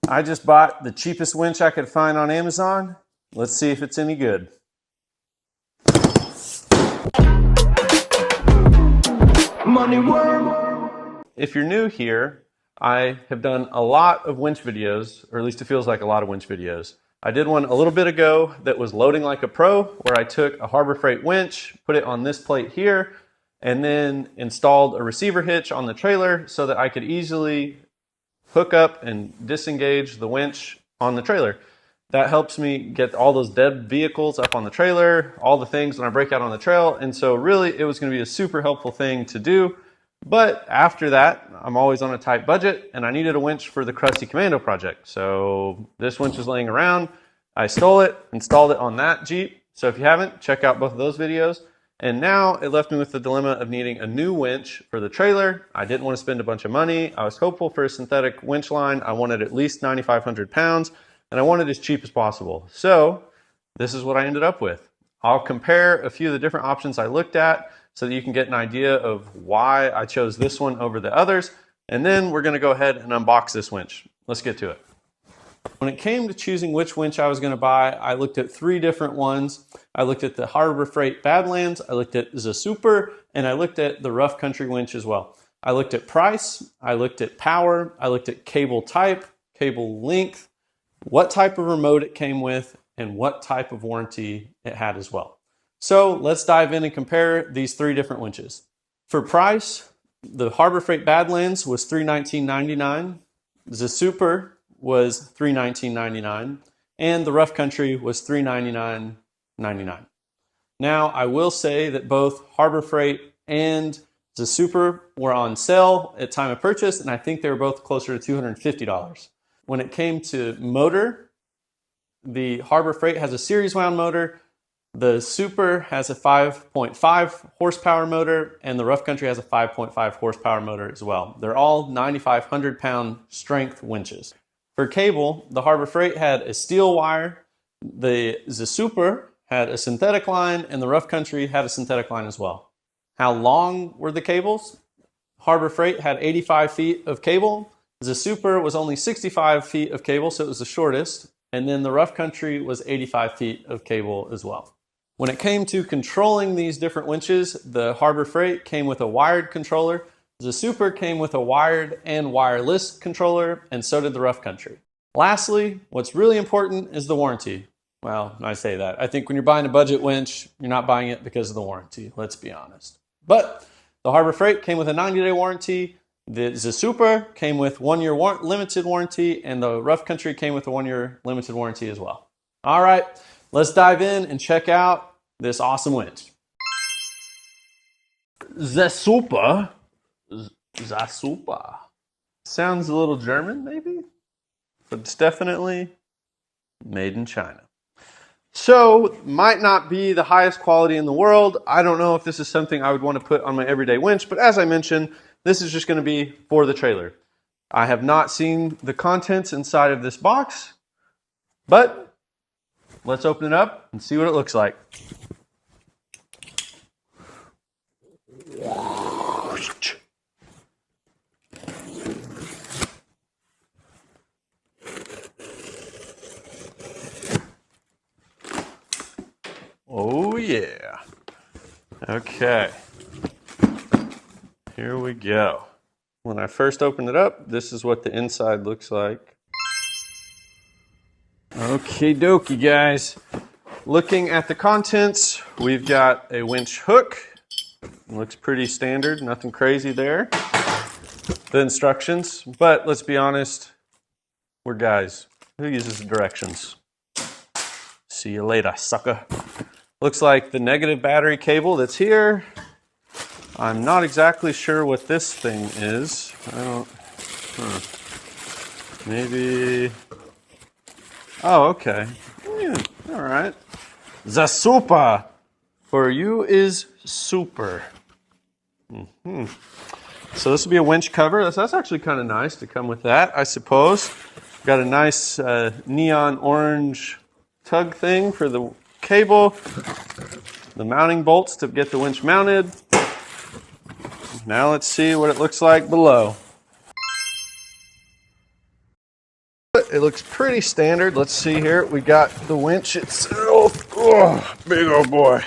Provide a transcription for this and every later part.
I just bought the cheapest winch I could find on Amazon. Let's see if it's any good. Money worm. If you're new here, I have done a lot of winch videos, or at least it feels like a lot of winch videos. I did one a little bit ago that was loading like a pro, where I took a Harbor Freight winch, put it on this plate here, and then installed a receiver hitch on the trailer so that I could easily hook up and disengage the winch on the trailer. That helps me get all those dead vehicles up on the trailer, all the things when I break out on the trail. And so really it was going to be a super helpful thing to do. But after that, I'm always on a tight budget and I needed a winch for the Krusty Commando project. So this winch was laying around. I stole it, installed it on that Jeep. So if you haven't, check out both of those videos. And now it left me with the dilemma of needing a new winch for the trailer. I didn't want to spend a bunch of money. I was hopeful for a synthetic winch line. I wanted at least 9,500 pounds and I wanted as cheap as possible. So this is what I ended up with. I'll compare a few of the different options I looked at so that you can get an idea of why I chose this one over the others. And then we're going to go ahead and unbox this winch. Let's get to it. When it came to choosing which winch I was going to buy, I looked at 3 different ones. I looked at the Harbor Freight BADLAND, I looked at ZESUPER, and I looked at the Rough Country winch as well. I looked at price, I looked at power, I looked at cable type, cable length, what type of remote it came with, and what type of warranty it had as well. So let's dive in and compare these 3 different winches. For price, the Harbor Freight BADLAND was $319.99, ZESUPER was $319.99, and the Rough Country was $399.99. Now, I will say that both Harbor Freight and ZESUPER were on sale at time of purchase, and I think they were both closer to $250. When it came to motor, the Harbor Freight has a series wound motor, the ZESUPER has a 5.5 horsepower motor, and the Rough Country has a 5.5 horsepower motor as well. They're all 9,500 pound strength winches. For cable, the Harbor Freight had a steel wire, the ZESUPER had a synthetic line, and the Rough Country had a synthetic line as well. How long were the cables? Harbor Freight had 85 feet of cable, ZESUPER was only 65 feet of cable, so it was the shortest, and then the Rough Country was 85 feet of cable as well. When it came to controlling these different winches, the Harbor Freight came with a wired controller, ZESUPER came with a wired and wireless controller, and so did the Rough Country. Lastly, what's really important is the warranty. Well, I say that. I think when you're buying a budget winch, you're not buying it because of the warranty, let's be honest. But the Harbor Freight came with a 90-day warranty, the ZESUPER came with 1-year limited warranty, and the Rough Country came with a 1-year limited warranty as well. All right, let's dive in and check out this awesome winch. ZESUPER. ZESUPER. Sounds a little German, maybe? But it's definitely made in China. So, might not be the highest quality in the world. I don't know if this is something I would want to put on my everyday winch, but as I mentioned, this is just going to be for the trailer. I have not seen the contents inside of this box, but let's open it up and see what it looks like. Oh yeah. Okay. Here we go. When I first opened it up, this is what the inside looks like. Okie dokie, guys. Looking at the contents, we've got a winch hook. It looks pretty standard, nothing crazy there. The instructions, but let's be honest, we're guys. Who uses the directions? See you later, sucker. Looks like the negative battery cable that's here. I'm not exactly sure what this thing is. Maybe, oh, okay. Yeah, all right. ZESUPER. For you is super. So this will be a winch cover. That's actually kind of nice to come with that, I suppose. Got a nice neon orange tug thing for the cable. The mounting bolts to get the winch mounted. Now let's see what it looks like below. it looks pretty standard. Let's see here. We got the winch itself. Oh, big old boy.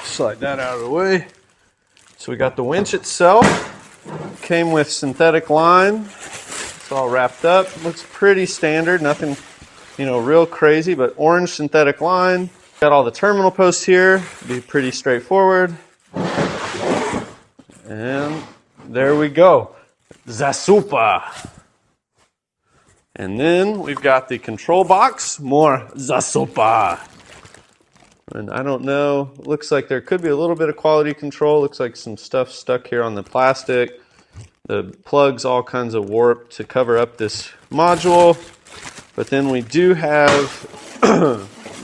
Slide that out of the way. So we got the winch itself. Came with synthetic line. It's all wrapped up. Looks pretty standard. Nothing, you know, real crazy, but orange synthetic line. Got all the terminal posts here. Be pretty straightforward. And there we go. ZESUPER. And then we've got the control box. More ZESUPER. And I don't know, looks like there could be a little bit of quality control. Looks like some stuff stuck here on the plastic. The plugs all kinds of warped to cover up this module. But then we do have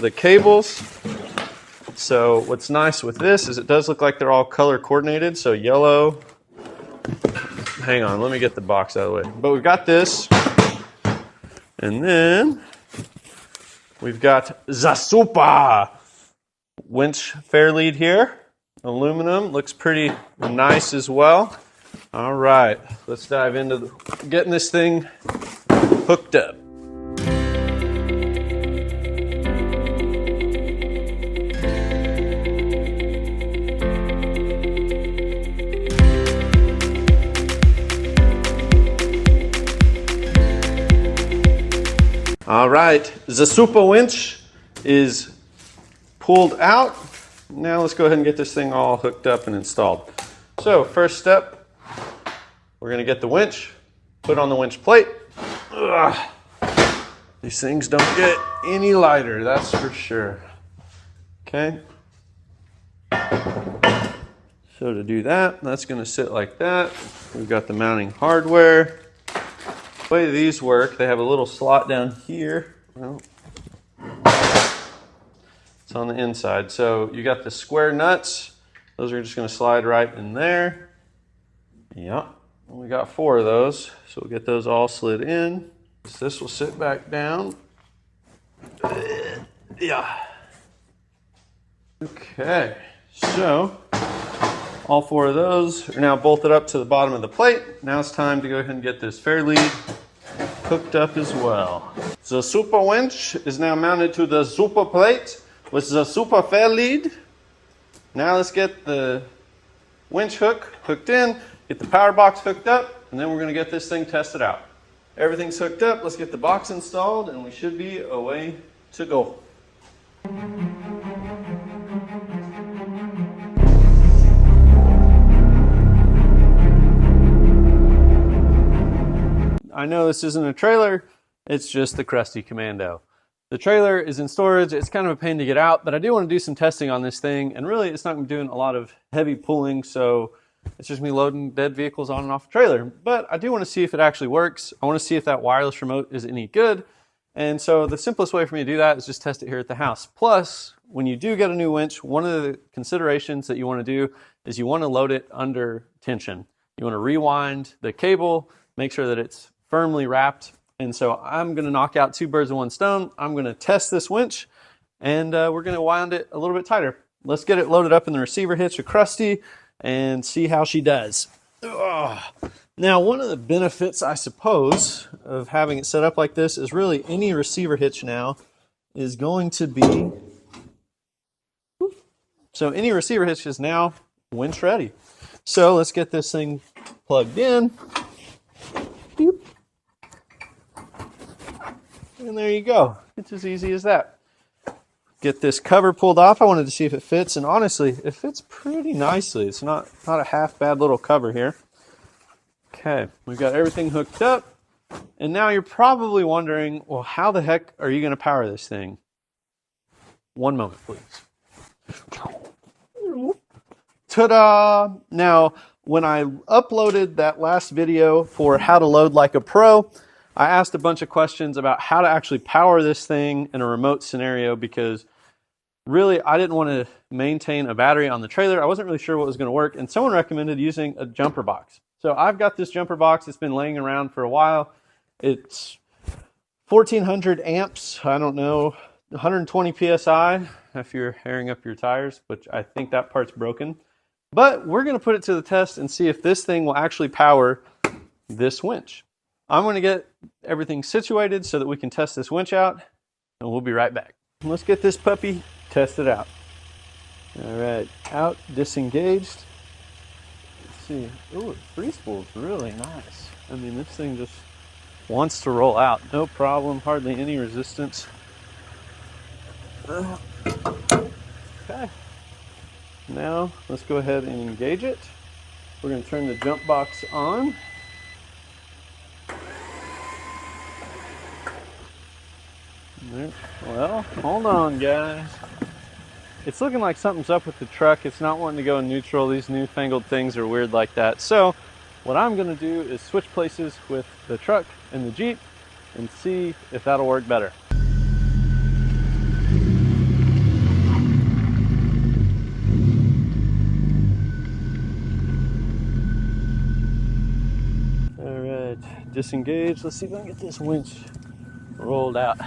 the cables. So what's nice with this is it does look like they're all color coordinated. So yellow, hang on, let me get the box out of the way. But we've got this. And then we've got ZESUPER winch fair lead here. Aluminum, looks pretty nice as well. All right, let's dive into getting this thing hooked up. All right, ZESUPER winch is pulled out. Now let's go ahead and get this thing all hooked up and installed. So first step, we're going to get the winch, put on the winch plate. Ugh. These things don't get any lighter, that's for sure. Okay. So to do that, that's going to sit like that. We've got the mounting hardware. The way these work, they have a little slot down here. Well, it's on the inside. So you got the square nuts. Those are just going to slide right in there. Yeah, we got 4 of those. So we'll get those all slid in. So this will sit back down. Yeah. Okay, so all 4 of those are now bolted up to the bottom of the plate. Now it's time to go ahead and get this fair lead hooked up as well. The ZESUPER winch is now mounted to the ZESUPER plate with the ZESUPER fair lead. Now let's get the winch hook hooked in, get the power box hooked up, and then we're going to get this thing tested out. Everything's hooked up. Let's get the box installed, and we should be away to go. I know this isn't a trailer, it's just the Krusty Commando. The trailer is in storage, it's kind of a pain to get out, but I do want to do some testing on this thing, and really it's not going to be doing a lot of heavy pulling, so it's just me loading dead vehicles on and off the trailer. But I do want to see if it actually works. I want to see if that wireless remote is any good, and so the simplest way for me to do that is just test it here at the house. Plus, when you do get a new winch, one of the considerations that you want to do is you want to load it under tension. You want to rewind the cable, make sure that it's firmly wrapped. And so I'm going to knock out 2 birds with 1 stone. I'm going to test this winch, and we're going to wind it a little bit tighter. Let's get it loaded up in the receiver hitch with Krusty and see how she does. Ugh. Now, one of the benefits, I suppose, of having it set up like this is really any receiver hitch now is going to be... So any receiver hitch is now winch ready. So let's get this thing plugged in. Beep. And there you go. It's as easy as that. Get this cover pulled off. I wanted to see if it fits, and honestly, it fits pretty nicely. It's not a half bad little cover here. Okay, we've got everything hooked up, and now you're probably wondering, well, how the heck are you going to power this thing? One moment, please. Ta-da! Now, when I uploaded that last video for how to load like a pro, I asked a bunch of questions about how to actually power this thing in a remote scenario, because really I didn't want to maintain a battery on the trailer. I wasn't really sure what was going to work, and someone recommended using a jumper box. So I've got this jumper box. It's been laying around for a while. It's 1400 amps. I don't know, 120 PSI if you're airing up your tires, which I think that part's broken. But we're going to put it to the test and see if this thing will actually power this winch. I'm going to get everything situated so that we can test this winch out, and we'll be right back. Let's get this puppy tested out. All right, out, disengaged. Let's see. Ooh, free spool's really nice. I mean, this thing just wants to roll out. No problem, hardly any resistance. Okay. Now, let's go ahead and engage it. We're going to turn the jump box on. Well, hold on, guys. It's looking like something's up with the truck. It's not wanting to go in neutral. These newfangled things are weird like that. So what I'm going to do is switch places with the truck and the Jeep and see if that'll work better. All right, disengage. Let's see if I can get this winch rolled out.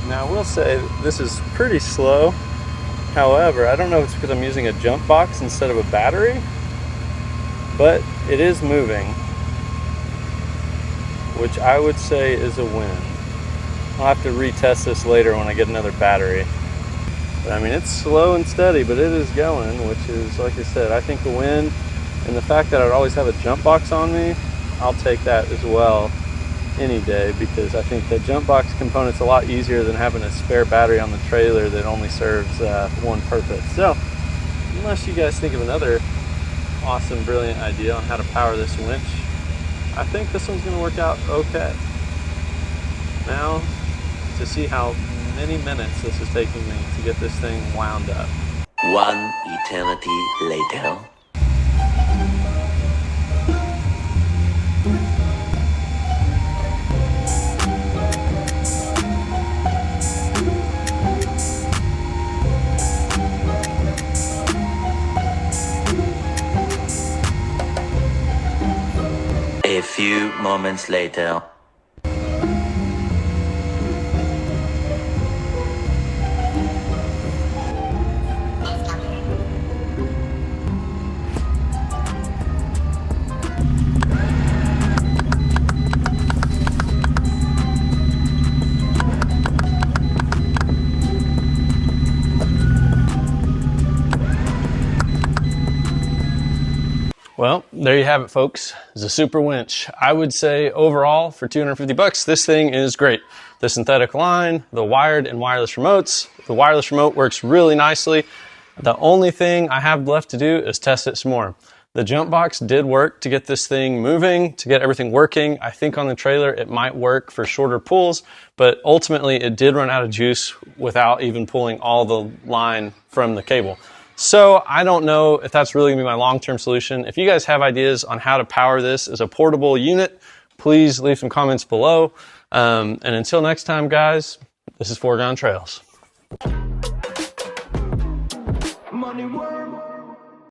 Now I will say this is pretty slow. However, I don't know if it's because I'm using a jump box instead of a battery, but it is moving, which I would say is a win. I'll have to retest this later when I get another battery. But I mean, it's slow and steady, but it is going, which is, like I said, I think a win. And the fact that I'd always have a jump box on me, I'll take that as well any day, because I think the jump box component's a lot easier than having a spare battery on the trailer that only serves one purpose. So, unless you guys think of another awesome, brilliant idea on how to power this winch, I think this one's going to work out okay. Now, to see how many minutes this is taking me to get this thing wound up. One eternity later. A few moments later. Well, there you have it, folks. ZESUPER Winch. I would say overall, for 250 bucks, this thing is great. The synthetic line, the wired and wireless remotes. The wireless remote works really nicely. The only thing I have left to do is test it some more. The jump box did work to get this thing moving, to get everything working. I think on the trailer it might work for shorter pulls, but ultimately it did run out of juice without even pulling all the line from the cable. So I don't know if that's really gonna be my long-term solution. If you guys have ideas on how to power this as a portable unit, please leave some comments below. And until next time, guys, this is Foregone Trails. Money worm.